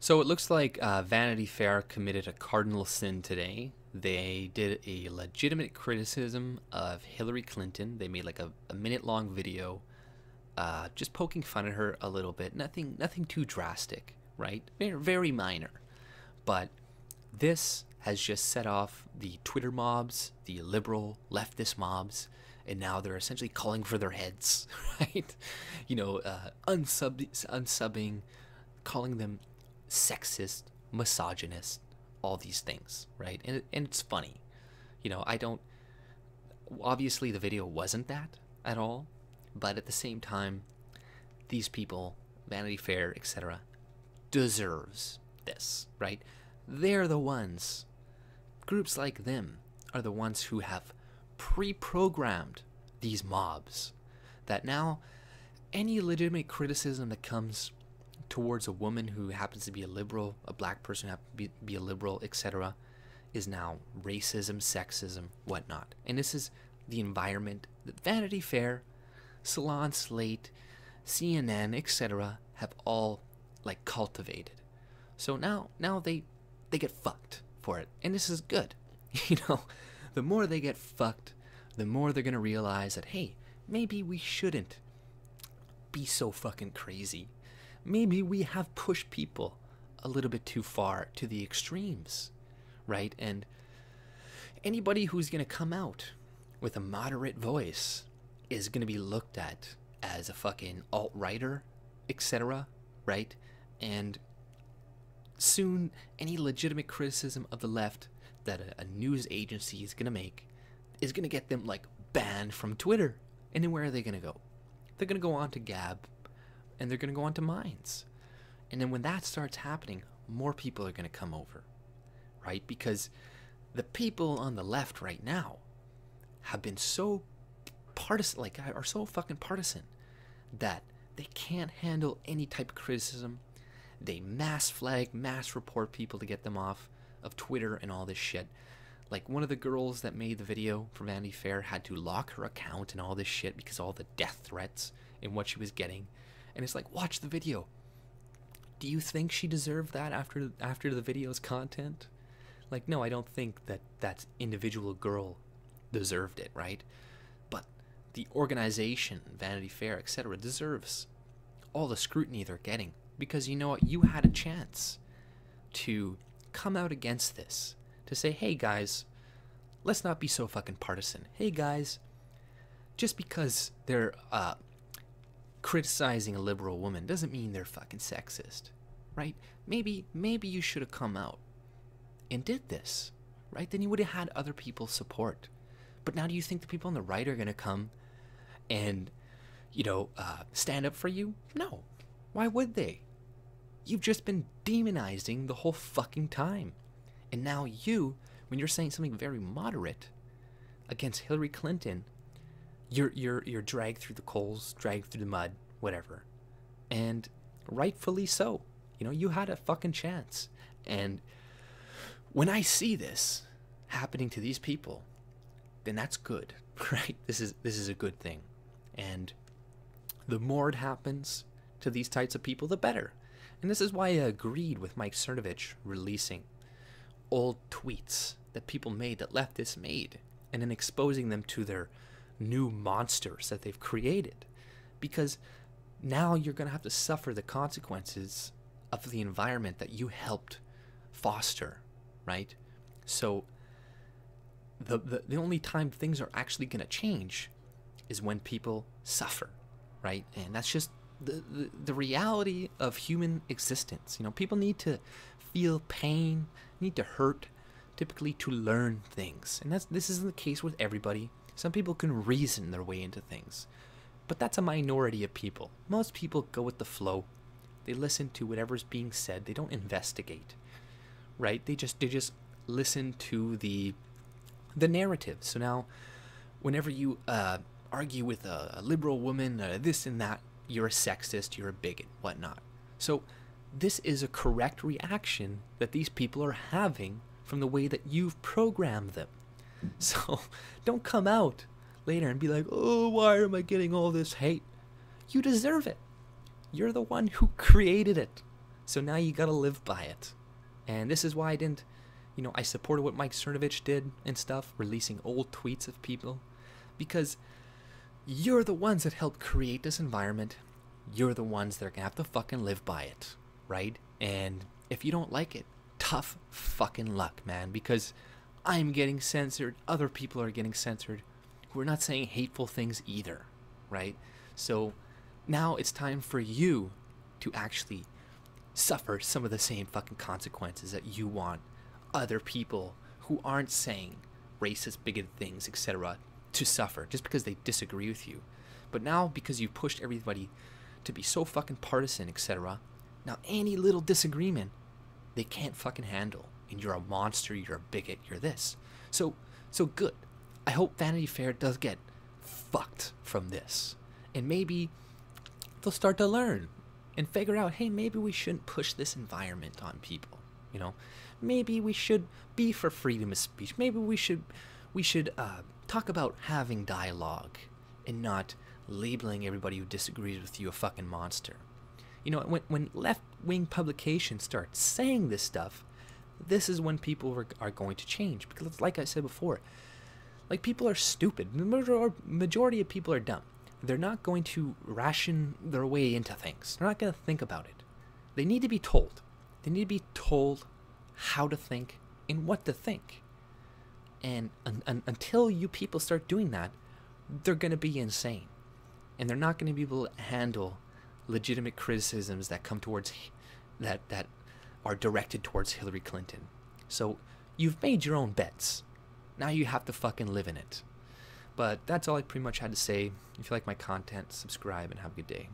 So it looks like Vanity Fair committed a cardinal sin today. They did a legitimate criticism of Hillary Clinton. They made like a minute-long video, just poking fun at her a little bit. Nothing too drastic, right? Very, very minor. But this has just set off the Twitter mobs, the liberal leftist mobs, and now they're essentially calling for their heads, right? Unsubbing, calling them sexist, misogynist, all these things, right? And it's funny. I don't, obviously the video wasn't that at all, but at the same time, these people, Vanity Fair, etc., deserves this, right? They're the ones, groups like them are the ones who have pre-programmed these mobs, that now any legitimate criticism that comes towards a woman who happens to be a liberal, a black person who happens to be a liberal, etc., is now racism, sexism, whatnot. And this is the environment that Vanity Fair, Salon Slate, CNN, etc. have all like cultivated. So now they get fucked for it, and this is good. The more they get fucked, the more they're gonna realize that, hey, maybe we shouldn't be so fucking crazy. Maybe we have pushed people a little bit too far to the extremes, right? And anybody who's going to come out with a moderate voice is going to be looked at as a fucking alt-righter, etc., right? And soon, any legitimate criticism of the left that a news agency is going to make is going to get them, like, banned from Twitter. And then where are they going to go? They're going to go on to Gab, and they're going to go on to Minds. And then when that starts happening, more people are going to come over, right? Because the people on the left right now have been so partisan, like, are so fucking partisan, that they can't handle any type of criticism. They mass flag, mass report people to get them off of Twitter and all this shit. Like, one of the girls that made the video for Vanity Fair had to lock her account and all this shit because all the death threats and what she was getting. And it's like, watch the video. Do you think she deserved that after the video's content? Like, no, I don't think that individual girl deserved it, right? But the organization, Vanity Fair, etc., deserves all the scrutiny they're getting, because you know what? You had a chance to come out against this, to say, hey guys, let's not be so fucking partisan. Hey guys, just because they're criticizing a liberal woman doesn't mean they're fucking sexist, right? Maybe you should have come out and did this, right? Then you would have had other people's support. But now do you think the people on the right are going to come and, stand up for you? No. Why would they? You've just been demonizing the whole fucking time. And now you, when you're saying something very moderate against Hillary Clinton, you're dragged through the coals, dragged through the mud, whatever. And rightfully so. You had a fucking chance. And when I see this happening to these people, then that's good, right? This is a good thing. And the more it happens to these types of people, the better. And this is why I agreed with Mike Cernovich releasing old tweets that people made, that leftists made, and then exposing them to their new monsters that they've created. Because now you're going to have to suffer the consequences of the environment that you helped foster, right? So the only time things are actually going to change is when people suffer, right? And that's just the reality of human existence. People need to feel pain, need to hurt, typically, to learn things. And this isn't the case with everybody. Some people can reason their way into things, but that's a minority of people. Most people go with the flow. They listen to whatever's being said. They don't investigate, right? They just listen to the narrative. So now, whenever you argue with a liberal woman, this and that, you're a sexist, you're a bigot, whatnot. So this is a correct reaction that these people are having from the way that you've programmed them. So don't come out later and be like, oh, why am I getting all this hate? You deserve it. You're the one who created it. So now you gotta live by it. And this is why I didn't, I supported what Mike Cernovich did and stuff, releasing old tweets of people. Because you're the ones that helped create this environment. You're the ones that are gonna have to fucking live by it, right? And if you don't like it, tough fucking luck, man. Because I'm getting censored, other people are getting censored, who are not saying hateful things either, right? So now it's time for you to actually suffer some of the same fucking consequences that you want other people who aren't saying racist, bigoted things, etc., to suffer just because they disagree with you. But now, because you pushed everybody to be so fucking partisan, etc., now any little disagreement they can't fucking handle. And you're a monster, you're a bigot, you're this. So good. I hope Vanity Fair does get fucked from this. And maybe they'll start to learn and figure out, hey, maybe we shouldn't push this environment on people. Maybe we should be for freedom of speech. Maybe we should talk about having dialogue and not labeling everybody who disagrees with you a fucking monster. When left-wing publications start saying this stuff, this is when people are going to change. Because like I said before, like, people are stupid. The majority of people are dumb. They're not going to ration their way into things. They're not going to think about it. They need to be told. They need to be told how to think and what to think. And until you people start doing that, they're going to be insane. And they're not going to be able to handle legitimate criticisms that come towards that are directed towards Hillary Clinton. So you've made your own bets. Now you have to fucking live in it. But that's all I pretty much had to say. If you like my content, subscribe and have a good day.